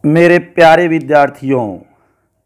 मेरे प्यारे विद्यार्थियों,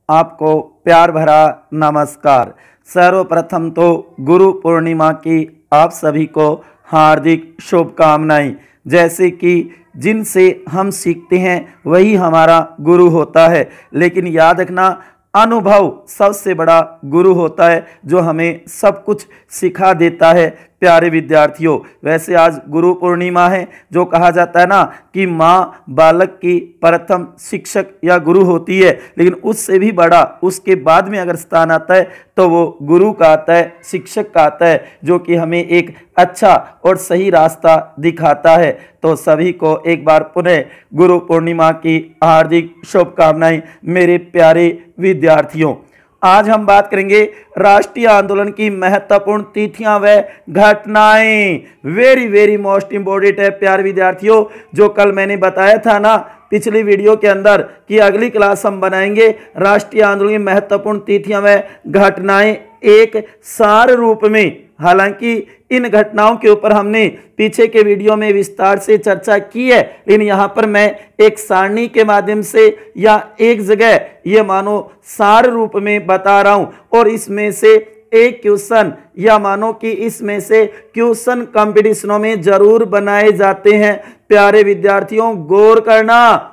आपको प्यार भरा नमस्कार। सर्वप्रथम तो गुरु पूर्णिमा की आप सभी को हार्दिक शुभकामनाएं। जैसे कि जिनसे हम सीखते हैं वही हमारा गुरु होता है, लेकिन याद रखना अनुभव सबसे बड़ा गुरु होता है जो हमें सब कुछ सिखा देता है। प्यारे विद्यार्थियों, वैसे आज गुरु पूर्णिमा है, जो कहा जाता है ना कि माँ बालक की प्रथम शिक्षक या गुरु होती है, लेकिन उससे भी बड़ा उसके बाद में अगर स्थान आता है तो वो गुरु का आता है, शिक्षक का आता है, जो कि हमें एक अच्छा और सही रास्ता दिखाता है। तो सभी को एक बार पुनः गुरु पूर्णिमा की हार्दिक शुभकामनाएं मेरे प्यारे विद्यार्थियों। आज हम बात करेंगे राष्ट्रीय आंदोलन की महत्वपूर्ण तिथियां व घटनाएं। वेरी मोस्ट इंपॉर्टेंट है प्यारे विद्यार्थियों। जो कल मैंने बताया था ना पिछली वीडियो के अंदर कि अगली क्लास हम बनाएंगे राष्ट्रीय आंदोलन की महत्वपूर्ण तिथियां व घटनाएं एक सार रूप में। हालांकि इन घटनाओं के ऊपर हमने पीछे के वीडियो में विस्तार से चर्चा की है, लेकिन यहाँ पर मैं एक सारणी के माध्यम से या एक जगह ये मानो सार रूप में बता रहा हूँ, और इसमें से एक क्वेश्चन या मानो कि इसमें से क्वेश्चन कंपटीशनों में जरूर बनाए जाते हैं। प्यारे विद्यार्थियों, गौर करना,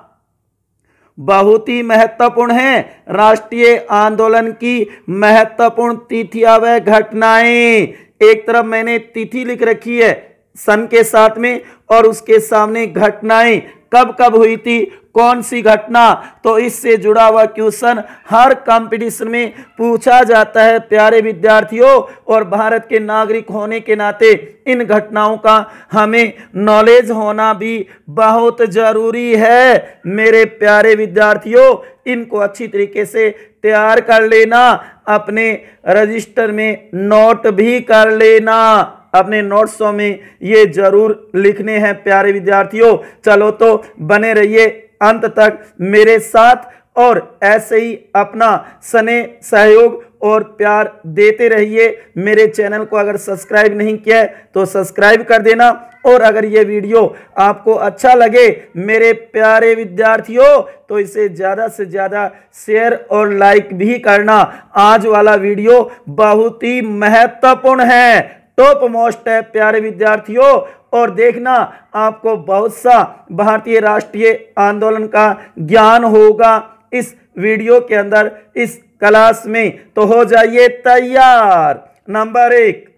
बहुत ही महत्वपूर्ण है राष्ट्रीय आंदोलन की महत्वपूर्ण तिथियां व घटनाएं। एक तरफ मैंने तिथि लिख रखी है सन के साथ में, और उसके सामने घटनाएं कब कब हुई थी, कौन सी घटना, तो इससे जुड़ा हुआ क्वेश्चन हर कंपटीशन में पूछा जाता है प्यारे विद्यार्थियों। और भारत के नागरिक होने के नाते इन घटनाओं का हमें नॉलेज होना भी बहुत जरूरी है मेरे प्यारे विद्यार्थियों। इनको अच्छी तरीके से तैयार कर लेना, अपने रजिस्टर में नोट भी कर लेना, अपने नोट्सों में ये जरूर लिखने हैं प्यारे विद्यार्थियों। चलो तो बने रहिए अंत तक मेरे साथ, और ऐसे ही अपना स्नेह सहयोग और प्यार देते रहिए। मेरे चैनल को अगर सब्सक्राइब नहीं किया है तो सब्सक्राइब कर देना, और अगर ये वीडियो आपको अच्छा लगे मेरे प्यारे विद्यार्थियों तो इसे ज़्यादा से ज़्यादा शेयर और लाइक भी करना। आज वाला वीडियो बहुत ही महत्वपूर्ण है, टॉप मोस्ट है प्यारे विद्यार्थियों। और देखना, आपको बहुत सा भारतीय राष्ट्रीय आंदोलन का ज्ञान होगा इस वीडियो के अंदर, इस क्लास में। तो हो जाइए तैयार। नंबर 1,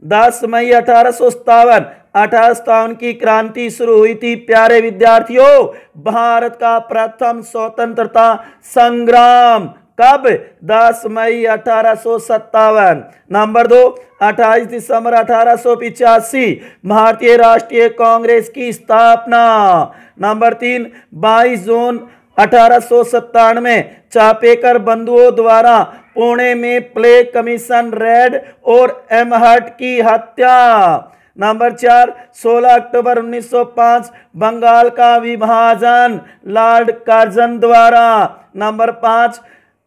10 मई 1857 की क्रांति शुरू हुई थी प्यारे विद्यार्थियों। भारत का प्रथम स्वतंत्रता संग्राम कब? 10 मई 1857। नंबर 2, 28 दिसंबर 1885 भारतीय राष्ट्रीय कांग्रेस की स्थापना। नंबर 3, 22 जून 1897 चापेकर बंधुओं द्वारा पुणे में प्ले कमीशन रेड और एमहर्ट की हत्या। नंबर 4, 16 अक्टूबर 1905 बंगाल का विभाजन लॉर्ड कर्जन द्वारा। नंबर 5,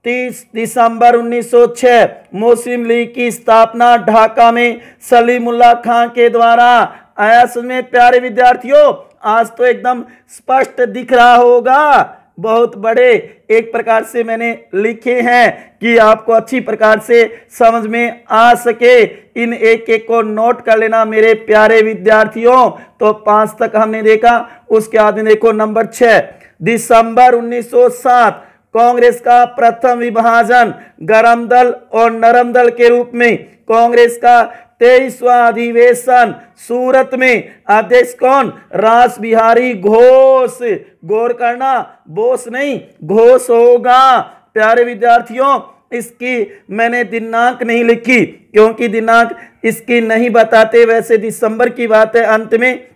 30 दिसंबर 1906 मुस्लिम लीग की स्थापना ढाका में सलीमुल्लाह खां के द्वारा। आया समझ में प्यारे विद्यार्थियों? आज तो एकदम स्पष्ट दिख रहा होगा, बहुत बड़े एक प्रकार से मैंने लिखे हैं कि आपको अच्छी प्रकार से समझ में आ सके। इन एक एक को नोट कर लेना मेरे प्यारे विद्यार्थियों। तो 5 तक हमने देखा, उसके बाद में देखो नंबर 6, दिसंबर 1907 कांग्रेस का प्रथम विभाजन गरम दल और नरम दल के रूप में। कांग्रेस का 23वां अधिवेशन सूरत में। अध्यक्ष कौन? रास बिहारी घोष। गौर करना, बोस नहीं घोष होगा प्यारे विद्यार्थियों। इसकी मैंने दिनांक नहीं लिखी क्योंकि दिनांक इसकी नहीं बताते, वैसे दिसंबर की बात है अंत में,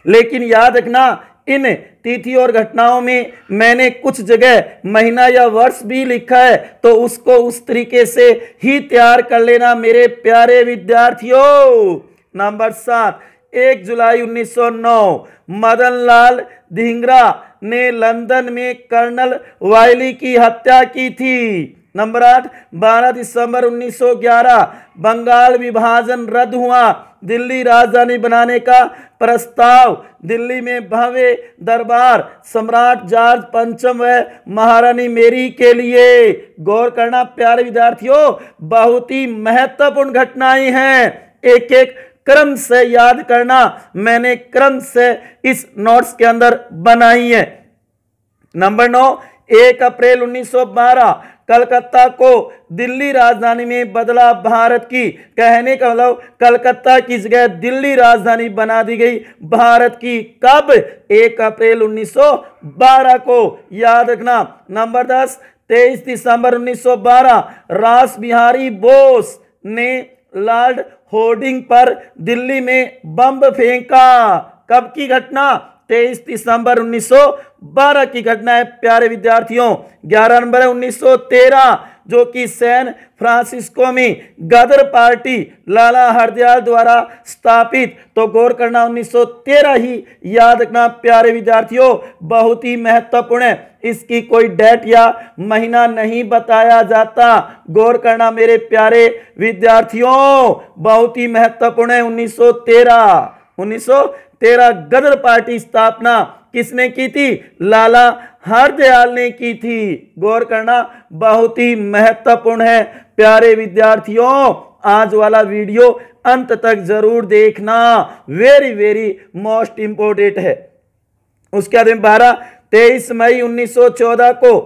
लेकिन याद रखना इन तिथि और घटनाओं में मैंने कुछ जगह महीना या वर्ष भी लिखा है, तो उसको उस तरीके से ही तैयार कर लेना मेरे प्यारे विद्यार्थियों। नंबर 7, 1 जुलाई 1909 मदन लाल धिंगरा ने लंदन में कर्नल वायली की हत्या की थी। नंबर 8, 12 दिसंबर 1911 बंगाल विभाजन रद्द हुआ। दिल्ली राजधानी बनाने का प्रस्ताव। दिल्ली में भव्य दरबार सम्राट जॉर्ज पंचम व महारानी मेरी के लिए। गौर करना प्यारे विद्यार्थियों, बहुत ही महत्वपूर्ण घटनाएं हैं, एक एक क्रम से याद करना, मैंने क्रम से इस नोट्स के अंदर बनाई है। नंबर 9, 1 अप्रैल 1912 कलकत्ता को दिल्ली राजधानी में बदला भारत की। कहने का मतलब कलकत्ता की जगह दिल्ली राजधानी बना दी गई भारत की। कब? 1 अप्रैल 1912 को, याद रखना। नंबर 10, 23 दिसंबर 1912 रास बिहारी बोस ने लॉर्ड होर्डिंग पर दिल्ली में बम फेंका। कब की घटना? 23 दिसंबर 1912 की घटना है प्यारे विद्यार्थियों। 11 नंबर है 1913, जो कि सैन फ्रांसिस्को में गदर पार्टी लाला हरदयाल द्वारा स्थापित। तो गौर करना 1913 ही, याद रखना प्यारे विद्यार्थियों, बहुत ही महत्वपूर्ण है, इसकी कोई डेट या महीना नहीं बताया जाता। गौर करना मेरे प्यारे विद्यार्थियों, बहुत ही महत्वपूर्ण है। 1913 गदर पार्टी स्थापना किसने की थी? लाला हरदयाल ने की थी। गौर करना बहुत ही महत्वपूर्ण है प्यारे विद्यार्थियों। आज वाला वीडियो अंत तक जरूर देखना, वेरी वेरी मोस्ट इंपोर्टेंट है। उसके बाद 23 मई 1914 को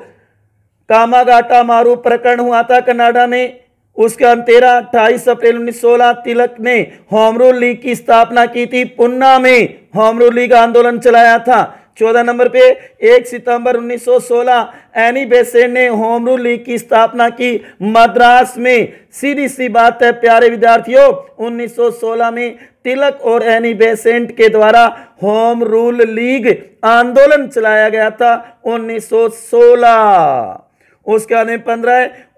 कामागाटा मारू प्रकरण हुआ था कनाडा में। उसके 28 अप्रैल 1916 तिलक ने होम रूल लीग की स्थापना की थी। पुन्ना में होम रूल लीग आंदोलन चलाया था। 14 नंबर पे 1 सितंबर 1916 एनी बेसेंट ने होम रूल लीग की स्थापना की मद्रास में। सीधी सी बात है प्यारे विद्यार्थियों, 1916 में तिलक और एनी बेसेंट के द्वारा होम रूल लीग आंदोलन चलाया गया था 1916। उसके बाद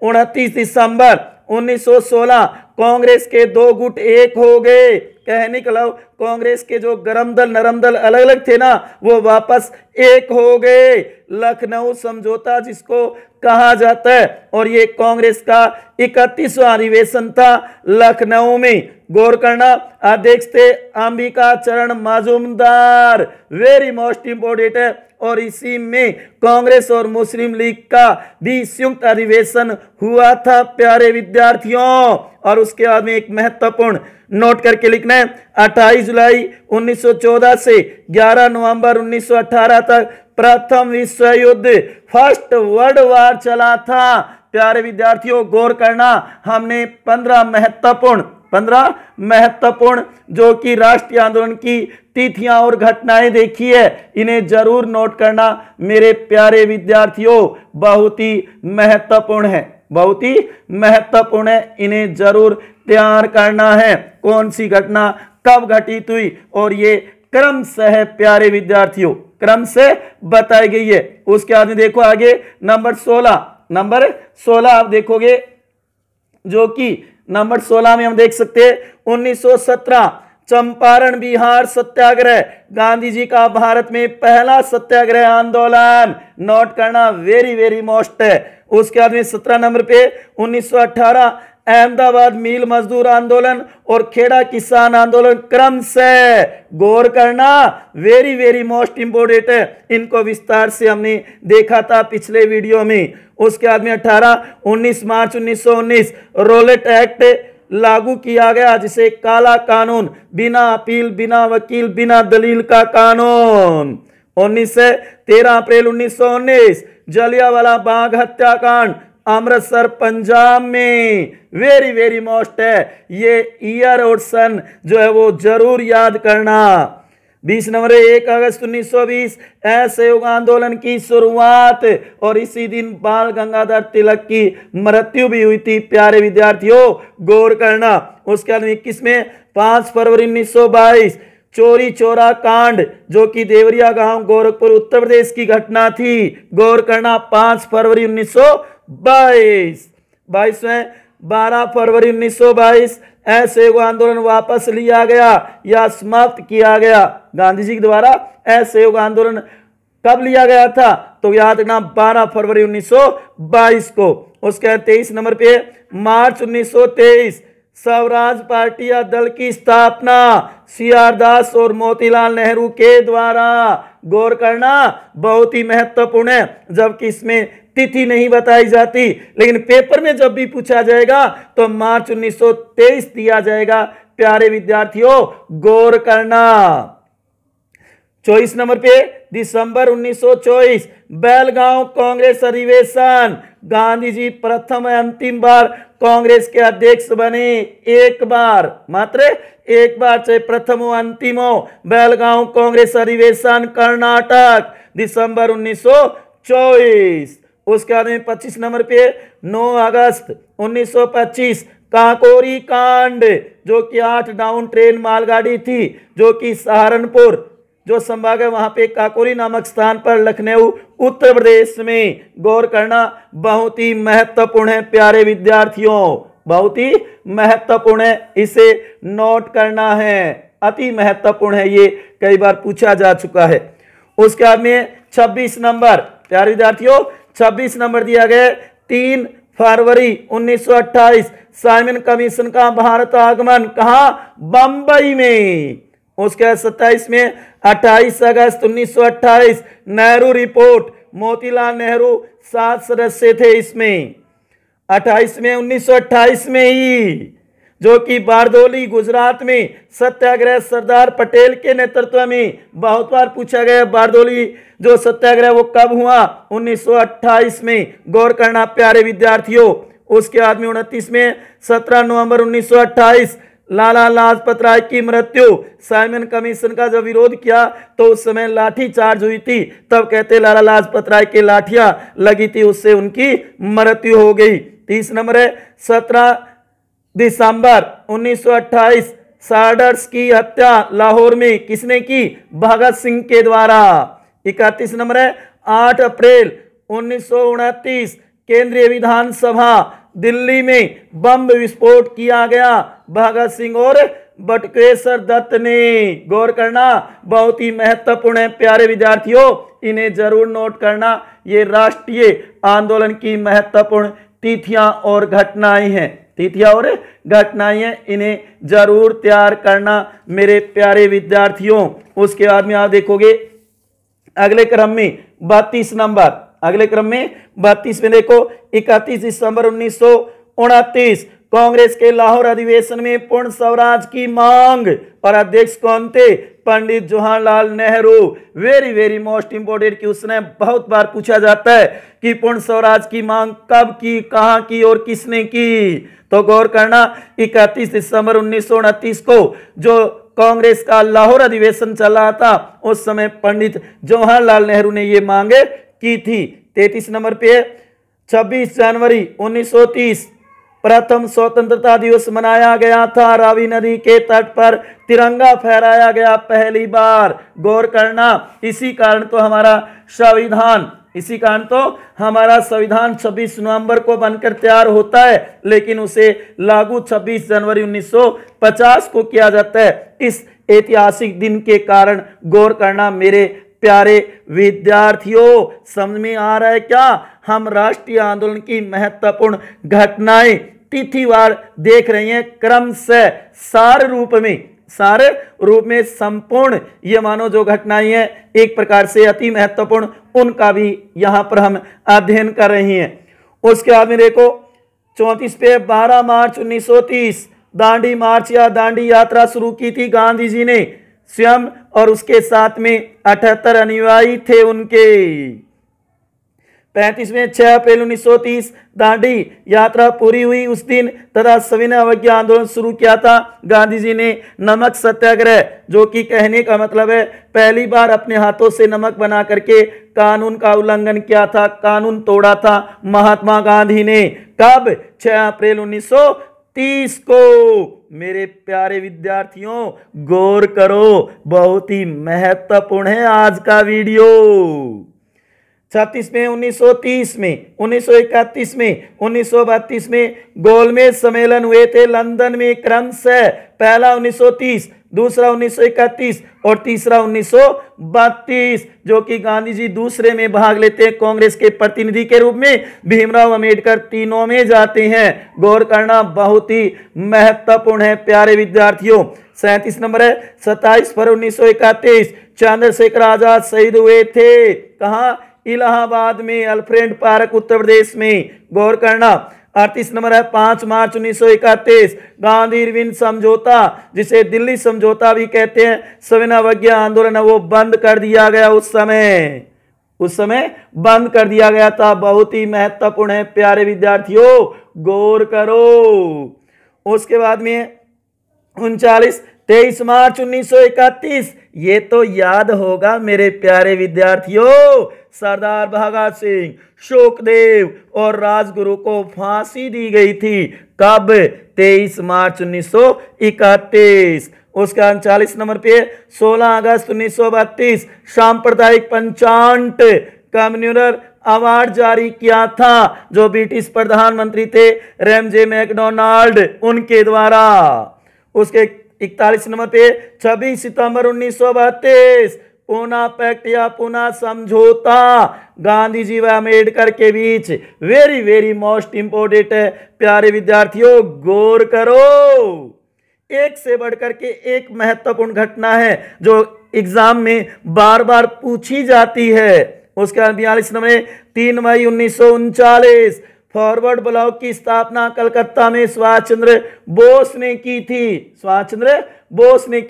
29 दिसंबर 1916 कांग्रेस के दो गुट एक हो गए। कहने का मतलब कांग्रेस के जो गरम दल नरम दल अलग अलग थे ना, वो वापस एक हो गए। लखनऊ समझौता जिसको कहा जाता है, और ये कांग्रेस का 31वां अधिवेशन था लखनऊ में। गौर करना, अध्यक्ष थे अंबिका चरण मजूमदार, वेरी मोस्ट इंपोर्टेंट है। और इसी में कांग्रेस और मुस्लिम लीग का भी संयुक्त अधिवेशन हुआ था प्यारे विद्यार्थियों। और उसके बाद में एक महत्वपूर्ण नोट करके लिखना है, 28 जुलाई 1914 से 11 नवंबर 1918 तक प्रथम विश्व युद्ध, फर्स्ट वर्ल्ड वॉर चला था प्यारे विद्यार्थियों। गौर करना, हमने 15 महत्वपूर्ण जो कि राष्ट्रीय आंदोलन की तिथियां और घटनाएं देखी है, इन्हें जरूर नोट करना मेरे प्यारे विद्यार्थियों, बहुत ही महत्वपूर्ण है, बहुत ही महत्वपूर्ण है, इन्हें जरूर तैयार करना है। कौन सी घटना कब घटित हुई, और ये क्रम से है प्यारे विद्यार्थियों, क्रम से बताई गई है। उसके बाद में देखो आगे नंबर 16 आप देखोगे, जो कि नंबर 16 में हम देख सकते हैं 1917 चंपारण बिहार सत्याग्रह, गांधी जी का भारत में पहला सत्याग्रह आंदोलन। नोट करना, वेरी वेरी मोस्ट है। उसके बाद में 17 नंबर पे 1918 अहमदाबाद मिल मजदूर आंदोलन और खेड़ा किसान आंदोलन क्रम से। गौर करना, वेरी वेरी मोस्ट इंपोर्टेंट है, इनको विस्तार से हमने देखा था पिछले वीडियो में। उसके बाद में 19 मार्च 1919 रोलेट एक्ट लागू किया गया, जिसे काला कानून, बिना अपील, बिना वकील, बिना दलील का कानून। 13 अप्रैल 1919 जलियांवाला बाग हत्याकांड अमृतसर पंजाब में, वेरी वेरी मोस्ट है, ये ईयर और सन जो है वो जरूर याद करना। 20 नंबर 1 अगस्त 1920 असहयोग आंदोलन की शुरुआत, और इसी दिन बाल गंगाधर तिलक की मृत्यु भी हुई थी प्यारे विद्यार्थियों। गौर करना, उसके बाद 21 में 5 फरवरी 1922 चोरी चोरा कांड, जो कि देवरिया गांव गोरखपुर उत्तर प्रदेश की घटना थी। गौर करना, 5 फरवरी 1922। 12 फरवरी 1922 असहयोग आंदोलन वापस लिया गया या समाप्त किया गया। गांधी जी के द्वारा असहयोग आंदोलन कब लिया गया था, तो याद रखना 12 फरवरी 1922 को। उसके 23 नंबर पे मार्च 1923 स्वराज पार्टी या दल की स्थापना CR दास और मोतीलाल नेहरू के द्वारा। गौर करना बहुत ही महत्वपूर्ण है, जबकि इसमें तिथि नहीं बताई जाती, लेकिन पेपर में जब भी पूछा जाएगा तो मार्च 1923 दिया जाएगा। प्यारे विद्यार्थियों गौर करना। 24 नंबर पे दिसंबर 1924 बेलगांव कांग्रेस अधिवेशन। गांधी जी प्रथम अंतिम बार कांग्रेस के अध्यक्ष बने। एक बार, मात्र एक बार, चाहे प्रथम हो अंतिम हो। बेलगांव कांग्रेस अधिवेशन कर्नाटक दिसंबर 1924। उसके बाद में 25 नंबर पे 9 अगस्त 1925 काकोरी कांड, जो कि 8 डाउन ट्रेन मालगाड़ी थी जो कि सहारनपुर जो संभाग है वहां पे काकोरी नामक स्थान पर लखनऊ उत्तर प्रदेश में। गौर करना बहुत ही महत्वपूर्ण है प्यारे विद्यार्थियों, बहुत ही महत्वपूर्ण है, इसे नोट करना है, अति महत्वपूर्ण है, ये कई बार पूछा जा चुका है। उसके बाद में 26 नंबर प्यारे विद्यार्थियों 26 नंबर दिया गया 3 फरवरी 1928 साइमन कमीशन का भारत आगमन। कहां? बंबई में। उसके 27 में 28 अगस्त 1928 नेहरू रिपोर्ट। मोतीलाल नेहरू 7 सदस्य थे इसमें। 28 में 1928 में ही जो कि बारदोली गुजरात में सत्याग्रह सरदार पटेल के नेतृत्व में, बहुत बार पूछा गया बारदोली जो सत्याग्रह वो कब हुआ? 1928 में। गौर करना प्यारे विद्यार्थियों। उसके बाद में 29 में 17 नवंबर 1928 लाला लाजपत राय की मृत्यु। साइमन कमीशन का जब विरोध किया तो उस समय लाठी चार्ज हुई थी, तब कहते लाला लाजपत राय के लाठियां लगी थी, उससे उनकी मृत्यु हो गई। 30 नंबर है 17 दिसंबर 1928 सार्डर्स की हत्या लाहौर में किसने की? भगत सिंह के द्वारा। 31 नंबर है 8 अप्रैल 1929 केंद्रीय विधानसभा दिल्ली में बम विस्फोट किया गया भगत सिंह और बटुकेश्वर दत्त ने। गौर करना बहुत ही महत्वपूर्ण है प्यारे विद्यार्थियों, इन्हें जरूर नोट करना। ये राष्ट्रीय आंदोलन की महत्वपूर्ण तिथियां और घटनाएं हैं, तिथियां और घटनाएं हैं, इन्हें जरूर तैयार करना मेरे प्यारे विद्यार्थियों। उसके बाद में आप देखोगे अगले क्रम में 32 नंबर, अगले क्रम में 32 में देखो 31 दिसंबर 1929 कांग्रेस के लाहौर अधिवेशन में पूर्ण स्वराज की मांग, और अध्यक्ष कौन थे? Pandit Jawaharlal Nehru. Very very most important कि उसने बहुत बार पूछा जाता है कि पूर्ण स्वराज की मांग कब की, कहां की और किसने की। तो गौर करना 31 दिसंबर 1929 को जो कांग्रेस का लाहौर अधिवेशन चल रहा था उस समय पंडित जवाहरलाल नेहरू ने ये मांगे की थी। 33 नंबर पे 26 जनवरी 1930 प्रथम स्वतंत्रता दिवस मनाया गया था। रावी नदी के तट पर तिरंगा फहराया गया पहली बार। गौर करना इसी कारण तो हमारा संविधान 26 नवंबर को बनकर तैयार होता है, लेकिन उसे लागू 26 जनवरी 1950 को किया जाता है। इस ऐतिहासिक दिन के कारण गौर करना मेरे प्यारे विद्यार्थियों, समझ में आ रहा है क्या? हम राष्ट्रीय आंदोलन की महत्वपूर्ण घटनाएं तिथिवार देख रहे हैं, क्रम से सार रूप में संपूर्ण ये मानो जो घटनाएं हैं एक प्रकार से अति महत्वपूर्ण, उनका भी यहां पर हम अध्ययन कर रहे हैं। उसके बाद में देखो 34 पे 12 मार्च 1930 दांडी मार्च या दांडी यात्रा शुरू की थी गांधी जी ने स्वयं, और उसके साथ में 78 अनुयायी थे उनके। 35 में 6 अप्रैल 1930 दांडी यात्रा पूरी हुई उस दिन तथा सविनय अवज्ञा आंदोलन शुरू किया था। गांधी जी ने नमक सत्याग्रह, जो कि कहने का मतलब है पहली बार अपने हाथों से नमक बना करके कानून का उल्लंघन किया था, कानून तोड़ा था महात्मा गांधी ने। कब? 6 अप्रैल 1930 को। मेरे प्यारे विद्यार्थियों गौर करो, बहुत ही महत्वपूर्ण है आज का वीडियो। 36 में 1930 में 1931 में 1932 में गोलमेज सम्मेलन हुए थे लंदन में क्रम से। पहला 1930 दूसरा 1931 और तीसरा 1932, जो कि गांधी जी दूसरे में भाग लेते हैं कांग्रेस के प्रतिनिधि के रूप में। भीमराव अंबेडकर तीनों में जाते हैं। गौर करना बहुत ही महत्वपूर्ण है प्यारे विद्यार्थियों। 37 नंबर है, 27 फरवरी 1931 चंद्रशेखर आजाद शहीद हुए थे। कहां? इलाहाबाद में, अल्फ्रेड पार्क, उत्तर प्रदेश में। गौर करना। 38 नंबर है, 5 मार्च 1931 गांधी इरविन समझौता, जिसे दिल्ली समझौता भी कहते हैं, सविनय अवज्ञा आंदोलन है वो बंद कर दिया गया। उस समय बंद कर दिया गया था। बहुत ही महत्वपूर्ण है प्यारे विद्यार्थियों, गौर करो। उसके बाद में 23 मार्च 1931, ये तो याद होगा मेरे प्यारे विद्यार्थियों, सरदार भगत सिंह, सुखदेव और राजगुरु को फांसी दी गई थी। कब? 23 मार्च 1931। उसका 39 नंबर पे 16 अगस्त 1932 सांप्रदायिक पंचांट कम्युनल अवार्ड जारी किया था, जो ब्रिटिश प्रधानमंत्री थे रैमजे मैकडोनाल्ड, उनके द्वारा। उसके 41 नंबर पे 26 सितंबर 1932 पूना पैक्ट या पूना समझौता गांधी जी व अम्बेडकर के बीच। वेरी वेरी मोस्ट इंपोर्टेंट है प्यारे विद्यार्थियों, गौर करो। एक से बढ़कर के एक महत्वपूर्ण घटना है जो एग्जाम में बार बार पूछी जाती है। उसके 42 नंबर 3 मई 1939 फॉरवर्ड ब्लॉक की स्थापना कलकत्ता में सुभाष चंद्र बोस ने की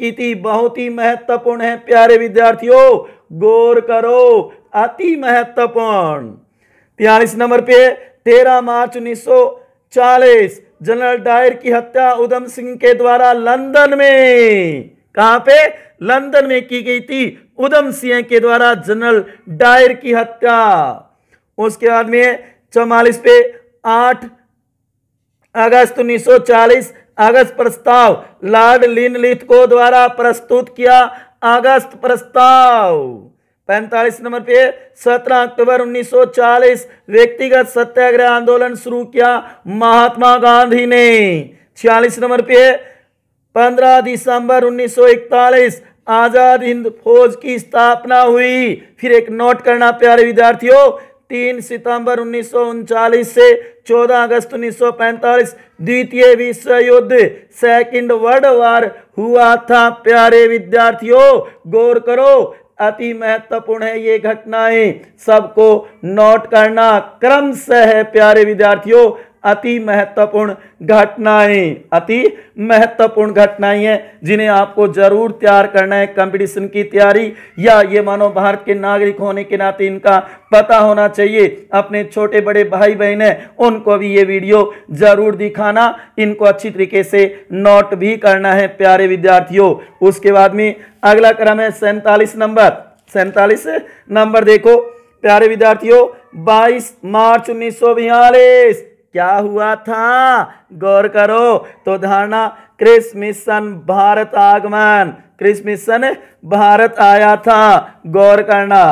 थी। बहुत ही महत्वपूर्ण है प्यारे विद्यार्थियों, गौर करो, अति महत्वपूर्ण। 43 नंबर पे 13 मार्च 1940 जनरल डायर की हत्या उधम सिंह के द्वारा लंदन में, कहां पे? लंदन में की गई थी। उधम सिंह के द्वारा जनरल डायर की हत्या। उसके बाद में 44 पे 8 अगस्त 1940 अगस्त प्रस्ताव लॉर्ड लिनलिथ को द्वारा प्रस्तुत किया। अगस्त प्रस्ताव। 45 नंबर पे 17 अक्टूबर 1940 व्यक्तिगत सत्याग्रह आंदोलन शुरू किया महात्मा गांधी ने। 46 नंबर पे 15 दिसंबर 1941 आजाद हिंद फौज की स्थापना हुई। फिर एक नोट करना प्यारे विद्यार्थियों, 3 सितंबर 1939 से 14 अगस्त 1945 द्वितीय विश्व युद्ध सेकंड वर्ल्ड वॉर हुआ था प्यारे विद्यार्थियों, गौर करो, अति महत्वपूर्ण है ये घटनाएं, सबको नोट करना क्रम से है प्यारे विद्यार्थियों। अति महत्वपूर्ण घटनाएं हैं जिन्हें आपको जरूर तैयार करना है कंपटीशन की तैयारी, या ये मानो भारत के नागरिक होने के नाते इनका पता होना चाहिए। अपने छोटे बड़े भाई बहन हैं उनको भी ये वीडियो जरूर दिखाना, इनको अच्छी तरीके से नोट भी करना है प्यारे विद्यार्थियों। उसके बाद में अगला क्रम है 47 नंबर देखो प्यारे विद्यार्थियों, 22 मार्च 1942 क्या हुआ था, गौर करो। तो धारणा क्रिस मिशन भारत आगमन, क्रिस मिशन भारत आया था, गौर करना।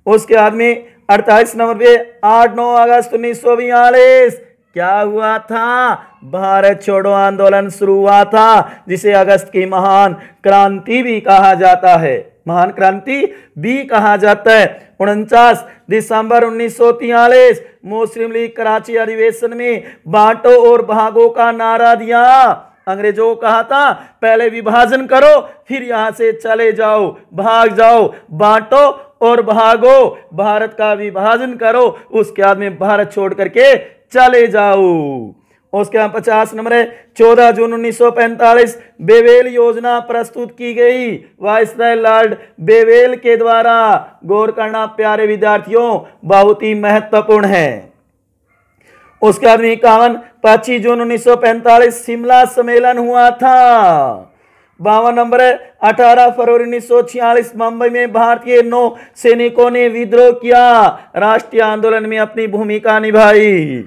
उसके बाद में 48 नंबर पे 8-9 अगस्त 1942 क्या हुआ था, भारत छोड़ो आंदोलन शुरू हुआ था, जिसे अगस्त की महान क्रांति भी कहा जाता है, महान क्रांति भी कहा जाता है। 49 दिसंबर 1943 मुस्लिम लीग कराची अधिवेशन में बांटो और भागो का नारा दिया। अंग्रेजों को कहा था पहले विभाजन करो फिर यहां से चले जाओ, भाग जाओ, बांटो और भागो, भारत का विभाजन करो, उसके बाद में भारत छोड़ करके चले जाओ। उसके बाद 50 नंबर है 14 जून 1945 बेवेल योजना प्रस्तुत की गई वायसराय लॉर्ड बेवेल के द्वारा, गौर करना प्यारे विद्यार्थियों, बहुत ही महत्वपूर्ण है। उसके बाद 25 जून 1945 शिमला सम्मेलन हुआ था। 52 नंबर है 18 फरवरी 1946 मुंबई में भारतीय नौ सैनिकों ने विद्रोह किया, राष्ट्रीय आंदोलन में अपनी भूमिका निभाई।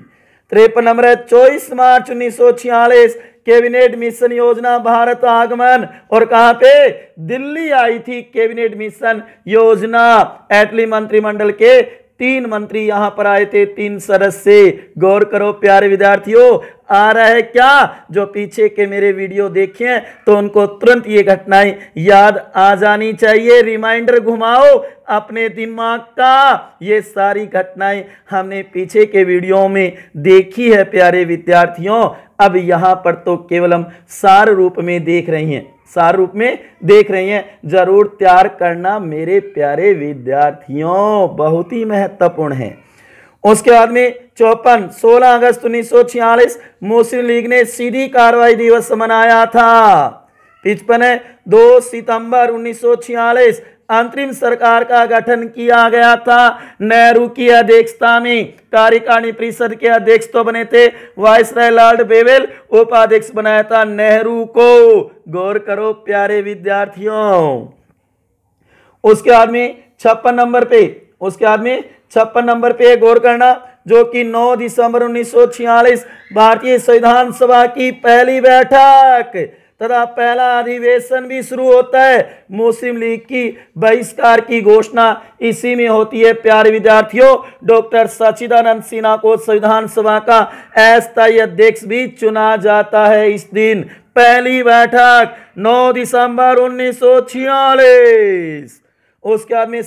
53 नंबर है 24 मार्च 1946 कैबिनेट मिशन योजना भारत आगमन, और कहां पे, दिल्ली आई थी कैबिनेट मिशन योजना। एटली मंत्रिमंडल के 3 मंत्री यहां पर आए थे, 3 सदस्य। गौर करो प्यारे विद्यार्थियों, आ रहा है क्या? जो पीछे के मेरे वीडियो देखे हैं तो उनको तुरंत ये घटनाएं याद आ जानी चाहिए। रिमाइंडर घुमाओ अपने दिमाग का, ये सारी घटनाएं हमने पीछे के वीडियो में देखी है प्यारे विद्यार्थियों। अब यहां पर तो केवल हम सार रूप में देख रहे हैं, सार रूप में देख रहे हैं। जरूर तैयार करना मेरे प्यारे विद्यार्थियों, बहुत ही महत्वपूर्ण है। उसके बाद में 16 अगस्त 1946 मुस्लिम लीग ने सीधी कार्रवाई दिवस मनाया था। 2 सितंबर 1946 अंतरिम सरकार का गठन किया गया था। नेहरू की अध्यक्षता में कार्यकारिणी परिषद के अध्यक्ष तो बने थे वायसराय लॉर्ड बेवेल, उपाध्यक्ष बनाया था नेहरू को। गौर करो प्यारे विद्यार्थियों। उसके बाद में 56 नंबर पे गौर करना, जो कि 9 दिसंबर 1946 भारतीय संविधान सभा की पहली बैठक तथा पहला अधिवेशन भी शुरू होता है। मुस्लिम लीग की बहिष्कार की घोषणा इसी में होती है प्यारे विद्यार्थियों। डॉक्टर सच्चिदानंद सिन्हा को संविधान सभा का अस्थायी अध्यक्ष भी चुना जाता है इस दिन। पहली बैठक 9 दिसंबर 1946। उसके बाद में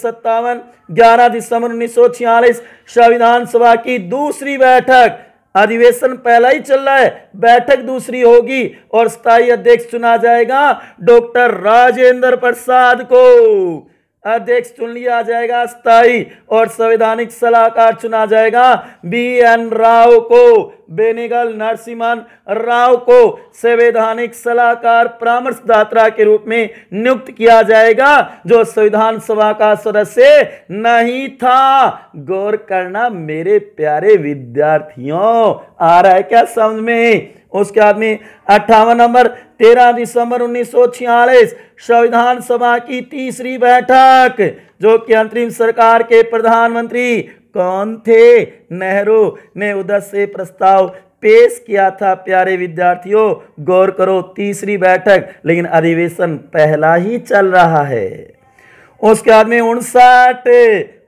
11 दिसंबर 1946 संविधान सभा की दूसरी बैठक। अधिवेशन पहला ही चल रहा है, बैठक दूसरी होगी और स्थायी अध्यक्ष चुना जाएगा डॉक्टर राजेंद्र प्रसाद को। अध्यक्ष चुन लिया जाएगा स्थायी, और संवैधानिक सलाहकार चुना जाएगा BN राव को। बेनीगल नरसिम्हन राव को संवैधानिक सलाहकार परामर्शदाता के रूप में नियुक्त किया जाएगा, जो संविधान सभा का सदस्य नहीं था। गौर करना मेरे प्यारे विद्यार्थियों, आ रहा है क्या समझ में? उसके बाद में 58 नंबर 13 दिसंबर 1946 संविधान सभा की तीसरी बैठक, जो कि अंतरिम सरकार के प्रधानमंत्री कौन थे? नेहरू ने उधर से प्रस्ताव पेश किया था प्यारे विद्यार्थियों। गौर करो तीसरी बैठक, लेकिन अधिवेशन पहला ही चल रहा है। उसके बाद में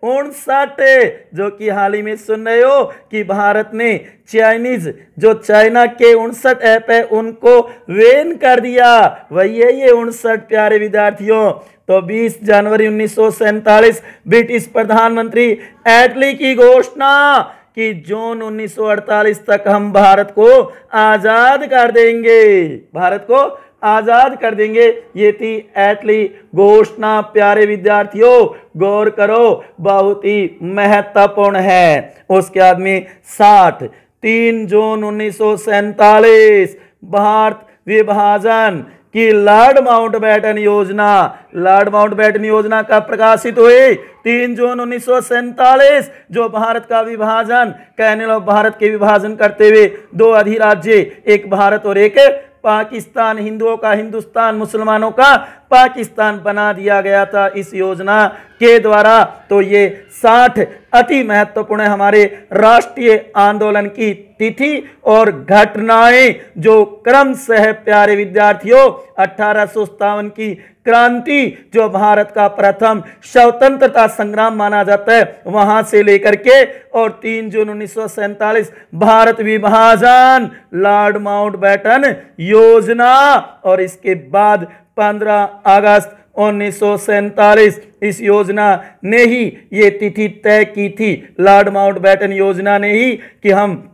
59 जो कि हाल ही में सुन रहे हो कि भारत ने चाइना के 59 ऐप है उनको बैन कर दिया। वही है ये 59 प्यारे विद्यार्थियों। तो 20 जनवरी 1947 ब्रिटिश प्रधानमंत्री एटली की घोषणा कि जून 1948 तक हम भारत को आजाद कर देंगे, भारत को आजाद कर देंगे। ये थी एटली घोषणा प्यारे विद्यार्थियों। गौर करो बहुत ही महत्वपूर्ण है। उसके बाद में 3 जून 1947 भारत विभाजन कि लॉर्ड माउंटबेटन योजना का प्रकाशित हुई 3 जून 1947। जो भारत का विभाजन, कहने लो भारत के विभाजन करते हुए 2 अधिराज्य, एक भारत और एक पाकिस्तान, हिंदुओं का हिंदुस्तान, मुसलमानों का पाकिस्तान बना दिया गया था इस योजना के द्वारा। तो ये 60 अति महत्वपूर्ण हमारे राष्ट्रीय आंदोलन की तिथि और घटनाएं, जो क्रमशः प्यारे विद्यार्थियों 1857 की क्रांति, जो भारत का प्रथम स्वतंत्रता संग्राम माना जाता है, वहां से लेकर के, और 3 जून 1947 भारत विभाजन, लॉर्ड माउंटबेटन योजना, और इसके बाद 15 अगस्त 1947 इस योजना ने ही ये तिथि तय की थी, लॉर्ड माउंटबेटन योजना ने ही, कि हम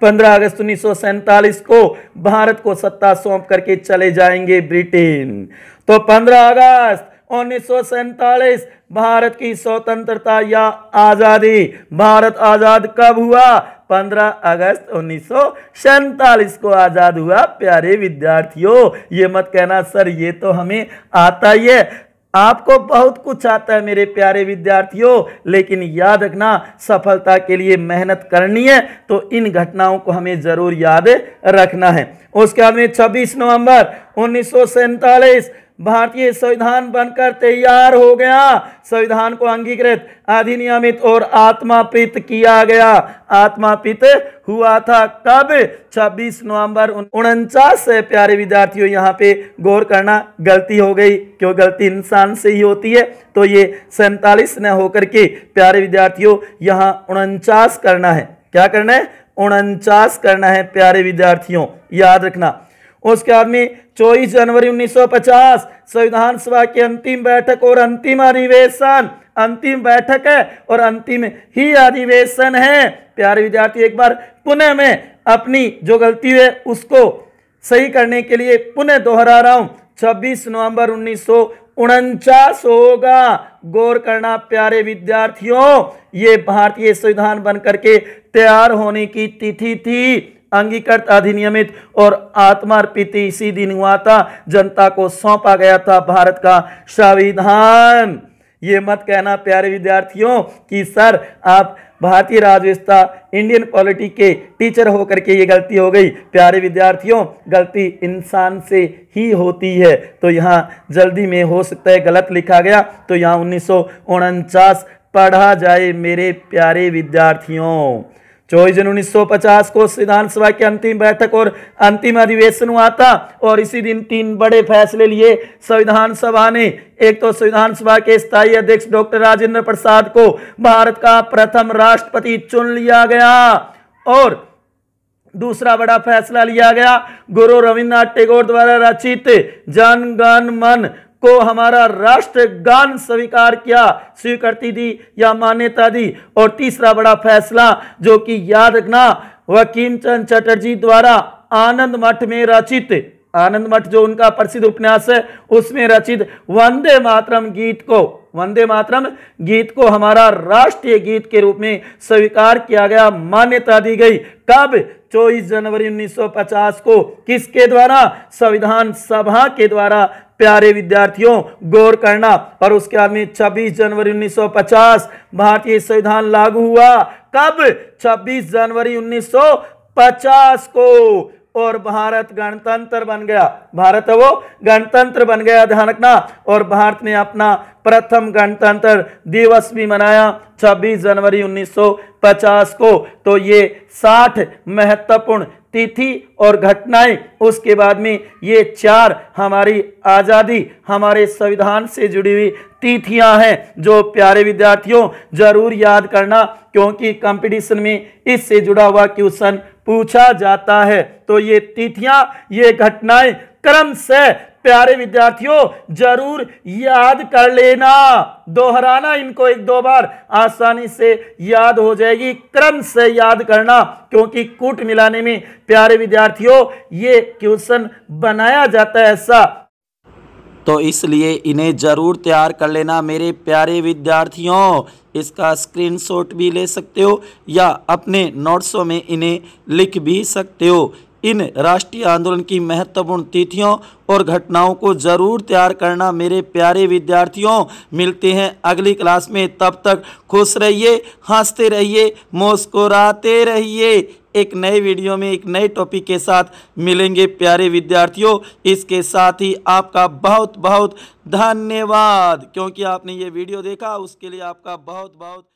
15 अगस्त 1947 को भारत को सत्ता सौंप करके चले जाएंगे ब्रिटेन। तो 15 अगस्त 1947 भारत की स्वतंत्रता या आजादी। भारत आजाद कब हुआ? 15 अगस्त 1947 को आजाद हुआ प्यारे विद्यार्थियों। ये मत कहना सर ये तो हमें आता ही है। आपको बहुत कुछ आता है मेरे प्यारे विद्यार्थियों, लेकिन याद रखना सफलता के लिए मेहनत करनी है, तो इन घटनाओं को हमें जरूर याद रखना है। उसके बाद में 26 नवंबर 1947 भारतीय संविधान बनकर तैयार हो गया। संविधान को अंगीकृत, अधिनियमित और आत्मापित किया गया। आत्मापित हुआ था कब? 26 नवंबर 49 से। प्यारे विद्यार्थियों, यहाँ पे गौर करना, गलती हो गई। क्यों गलती इंसान से ही होती है, तो ये 47 न होकर के प्यारे विद्यार्थियों यहाँ 49 करना है। क्या करना है? 49 करना है प्यारे विद्यार्थियों, याद रखना। उसके बाद में 24 जनवरी 1950 संविधान सभा की अंतिम बैठक और अंतिम अधिवेशन। अंतिम बैठक है और अंतिम ही अधिवेशन है। प्यारे विद्यार्थी, एक बार पुनः मैं अपनी जो गलती है उसको सही करने के लिए पुनः दोहरा रहा हूं। 26 नवंबर 1949 होगा। गौर करना प्यारे विद्यार्थियों, ये भारतीय संविधान बनकर के तैयार होने की तिथि थी। अंगीकृत, अधिनियमित और आत्मार्पित इसी दिन हुआ था। जनता को सौंपा गया था भारत का संविधान। ये मत कहना प्यारे विद्यार्थियों कि सर आप भारतीय राजव्यवस्था, इंडियन पॉलिटी के टीचर होकर के ये गलती हो गई। प्यारे विद्यार्थियों, गलती इंसान से ही होती है। तो यहाँ जल्दी में हो सकता है गलत लिखा गया, तो यहाँ 1949 पढ़ा जाए मेरे प्यारे विद्यार्थियों। 24 जून 1950 को संविधान सभा की अंतिम बैठक और अंतिम अधिवेशन हुआ था और इसी दिन 3 बड़े फैसले लिए संविधान सभा ने। एक तो संविधान सभा के स्थायी अध्यक्ष डॉक्टर राजेंद्र प्रसाद को भारत का प्रथम राष्ट्रपति चुन लिया गया और दूसरा बड़ा फैसला लिया गया, गुरु रविन्द्रनाथ टैगोर द्वारा रचित जन गण मन को हमारा राष्ट्रगान स्वीकार किया, स्वीकृति दी या मान्यता दी। और तीसरा बड़ा फैसला जो कि याद रखना, बंकिम चंद्र चटर्जी द्वारा आनंद मठ में रचित, आनंद मठ जो उनका प्रसिद्ध उपन्यास है उसमें रचित वंदे मातरम गीत को, वंदे मातरम गीत को हमारा राष्ट्रीय गीत के रूप में स्वीकार किया गया, मान्यता दी गई। कब? 24 जनवरी 1950 को। किसके द्वारा? संविधान सभा के द्वारा। प्यारे विद्यार्थियों गौर करना। और उसके बाद में 26 जनवरी 1950 भारतीय संविधान लागू हुआ। कब? 26 जनवरी 1950 को। और भारत गणतंत्र बन गया। भारत वो गणतंत्र बन गया, ध्यान रखना। और भारत ने अपना प्रथम गणतंत्र दिवस भी मनाया 26 जनवरी 1950 को। तो ये 60 महत्वपूर्ण तिथि और घटनाएं, उसके बाद में ये 4 हमारी आजादी, हमारे संविधान से जुड़ी हुई तिथियां हैं जो प्यारे विद्यार्थियों जरूर याद करना, क्योंकि कंपटीशन में इससे जुड़ा हुआ क्वेश्चन पूछा जाता है। तो ये तिथियां, ये घटनाएं क्रम से प्यारे विद्यार्थियों जरूर याद कर लेना, दोहराना इनको 1-2 बार, आसानी से याद हो जाएगी। क्रम से याद करना, क्योंकि कूट मिलाने में प्यारे विद्यार्थियों ये क्वेश्चन बनाया जाता है ऐसा, तो इसलिए इन्हें जरूर तैयार कर लेना मेरे प्यारे विद्यार्थियों। इसका स्क्रीनशॉट भी ले सकते हो या अपने नोट्सों में इन्हें लिख भी सकते हो। इन राष्ट्रीय आंदोलन की महत्वपूर्ण तिथियों और घटनाओं को जरूर तैयार करना मेरे प्यारे विद्यार्थियों। मिलते हैं अगली क्लास में, तब तक खुश रहिए, हंसते रहिए, मुस्कुराते रहिए। एक नए वीडियो में एक नए टॉपिक के साथ मिलेंगे प्यारे विद्यार्थियों। इसके साथ ही आपका बहुत बहुत धन्यवाद, क्योंकि आपने ये वीडियो देखा, उसके लिए आपका बहुत बहुत